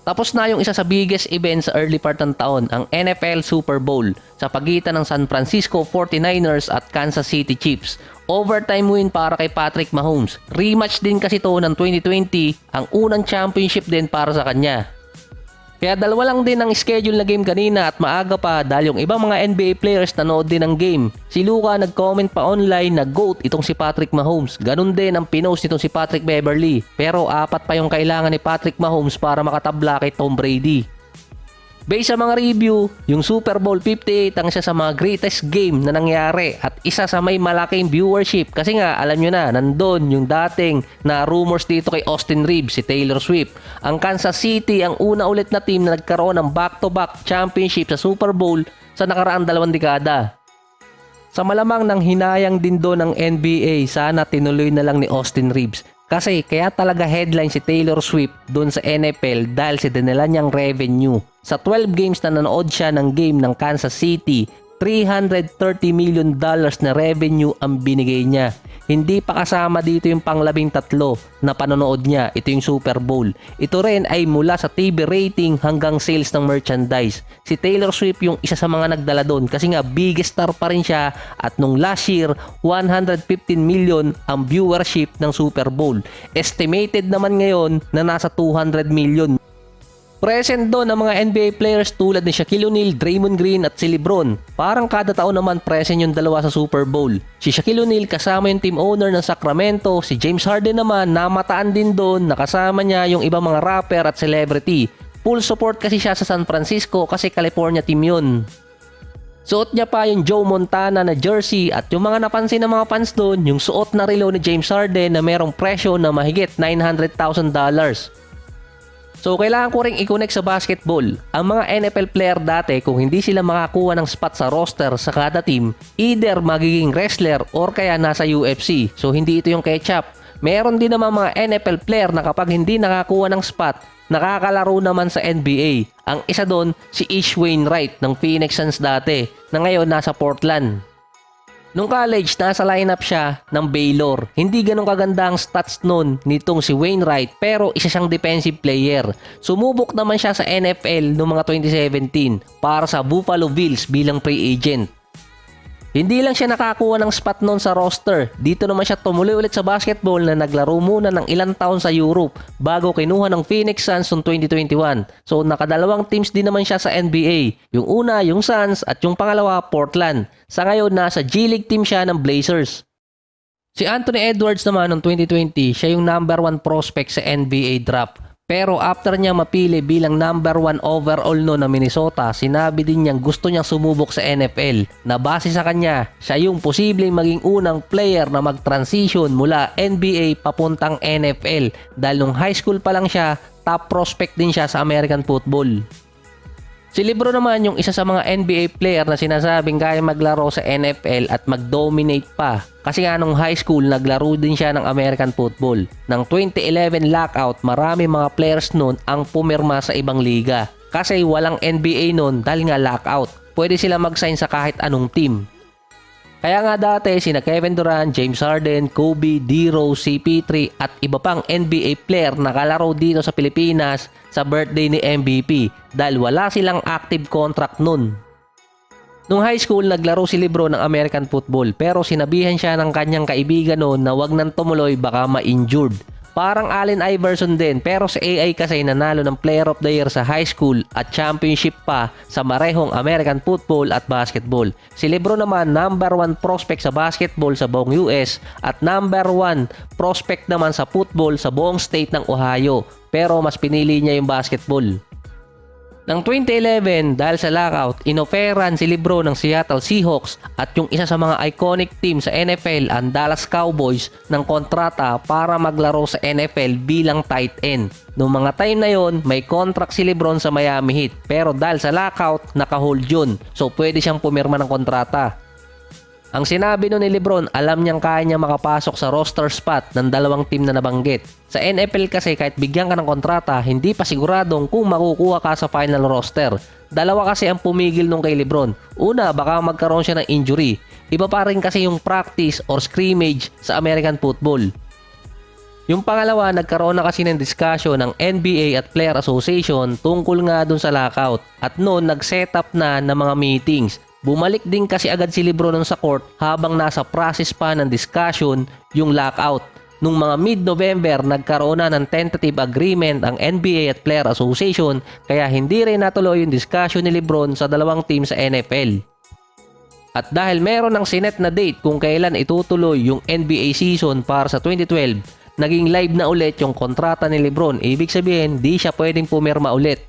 Tapos na yung isa sa biggest event sa early part ng taon, ang NFL Super Bowl sa pagitan ng San Francisco 49ers at Kansas City Chiefs. Overtime win para kay Patrick Mahomes. Rematch din kasi to ng 2020, ang unang championship din para sa kanya. Kaya dalawa lang din ang schedule na game kanina at maaga pa dahil yung ibang mga NBA players nanood din ng game. Si Luka nag-comment pa online na GOAT itong si Patrick Mahomes. Ganun din ang pinost nitong si Patrick Beverley. Pero apat pa yung kailangan ni Patrick Mahomes para makatabla kay Tom Brady. Based sa mga review, yung Super Bowl 58 ang isa sa mga greatest game na nangyari at isa sa may malaking viewership kasi nga alam nyo na nandun yung dating na rumors dito kay Austin Reeves, si Taylor Swift. Ang Kansas City ang una ulit na team na nagkaroon ng back-to-back championship sa Super Bowl sa nakaraang 2 dekada. Sa malamang nang hinayang din doon ng NBA, sana tinuloy na lang ni Austin Reeves. Kasi kaya talaga headline si Taylor Swift doon sa NFL dahil sa dinala niyang revenue. Sa 12 games na nanood siya ng game ng Kansas City, $330 million na revenue ang binigay niya. Hindi pa kasama dito yung pang-13 na panonood niya, ito yung Super Bowl. Ito rin ay mula sa TV rating hanggang sales ng merchandise. Si Taylor Swift yung isa sa mga nagdala doon kasi nga biggest star pa rin siya at nung last year, 115 million ang viewership ng Super Bowl. Estimated naman ngayon na nasa 200 million. Present doon ang mga NBA players tulad ni Shaquille O'Neal, Draymond Green at si LeBron. Parang kada taon naman present yung dalawa sa Super Bowl. Si Shaquille O'Neal kasama yung team owner ng Sacramento, si James Harden naman namataan din doon, nakasama niya yung ibang mga rapper at celebrity. Full support kasi siya sa San Francisco kasi California team yun. Suot niya pa yung Joe Montana na jersey at yung mga napansin ng mga fans doon, yung suot na relo ni James Harden na merong presyo na mahigit $900,000. So kailangan ko ring i-connect sa basketball. Ang mga NFL player dati kung hindi sila makakuha ng spot sa roster sa kada team, either magiging wrestler or kaya nasa UFC. So hindi ito yung ketchup. Meron din naman mga NFL player na kapag hindi nakakuha ng spot, nakakalaro naman sa NBA. Ang isa doon si Ish Wainwright ng Phoenix Suns dati na ngayon nasa Portland. Nung college, nasa lineup siya ng Baylor. Hindi ganun kaganda ang stats nun nitong si Wainwright pero isa siyang defensive player. Sumubok naman siya sa NFL noong mga 2017 para sa Buffalo Bills bilang free agent. Hindi lang siya nakakuha ng spot noon sa roster. Dito naman siya tumuloy ulit sa basketball na naglaro muna ng ilang taon sa Europe bago kinuha ng Phoenix Suns noong 2021. So nakadalawang teams din naman siya sa NBA. Yung una, yung Suns at yung pangalawa, Portland. Sa ngayon, nasa G-League team siya ng Blazers. Si Anthony Edwards naman noong 2020, siya yung number 1 prospect sa NBA draft. Pero after niya mapili bilang number 1 overall no na Minnesota, sinabi din niyang gusto niyang sumubok sa NFL na base sa kanya, siya yung posibleng maging unang player na mag-transition mula NBA papuntang NFL dahil nung high school pa lang siya, top prospect din siya sa American football. Si LeBron naman yung isa sa mga NBA player na sinasabing kaya maglaro sa NFL at mag-dominate pa. Kasi nga nung high school naglaro din siya ng American football. Nang 2011 lockout, marami mga players nun ang pumirma sa ibang liga. Kasi walang NBA nun dahil nga lockout. Pwede sila mag-sign sa kahit anong team. Kaya nga dati sina Kevin Durant, James Harden, Kobe, D-Rose, CP3 at iba pang NBA player nakalaro dito sa Pilipinas sa birthday ni MVP dahil wala silang active contract nun. Nung high school naglaro si LeBron ng American football pero sinabihan siya ng kanyang kaibigan noon na wag nang tumuloy baka ma-injured. Parang Allen Iverson din pero sa AI kasi nanalo ng Player of the Year sa high school at championship pa sa marehong American football at basketball. Si LeBron naman number 1 prospect sa basketball sa buong US at number 1 prospect naman sa football sa buong state ng Ohio pero mas pinili niya yung basketball. Nang 2011, dahil sa lockout, inoferan si LeBron ng Seattle Seahawks at yung isa sa mga iconic team sa NFL, ang Dallas Cowboys, ng kontrata para maglaro sa NFL bilang tight end. Noong mga time na yon, may contract si LeBron sa Miami Heat pero dahil sa lockout, naka-hold yun. So pwede siyang pumirma ng kontrata. Ang sinabi nun ni LeBron, alam niyang kaya niya makapasok sa roster spot ng dalawang team na nabanggit. Sa NFL kasi kahit bigyan ka ng kontrata, hindi pa siguradong kung makukuha ka sa final roster. Dalawa kasi ang pumigil nung kay LeBron. Una, baka magkaroon siya ng injury. Iba pa rin kasi yung practice or scrimmage sa American football. Yung pangalawa, nagkaroon na kasi ng discussion ng NBA at Player Association tungkol nga dun sa lockout. At noon, nag-set up na ng mga meetings. Bumalik din kasi agad si Lebron nun sa court habang nasa process pa ng discussion yung lockout. Nung mga mid-November, nagkaroon na ng tentative agreement ang NBA at Player Association kaya hindi rin natuloy yung discussion ni Lebron sa dalawang team sa NFL. At dahil meron ng sinet na date kung kailan itutuloy yung NBA season para sa 2012, naging live na ulit yung kontrata ni Lebron. Ibig sabihin, di siya pwedeng pumirma ulit.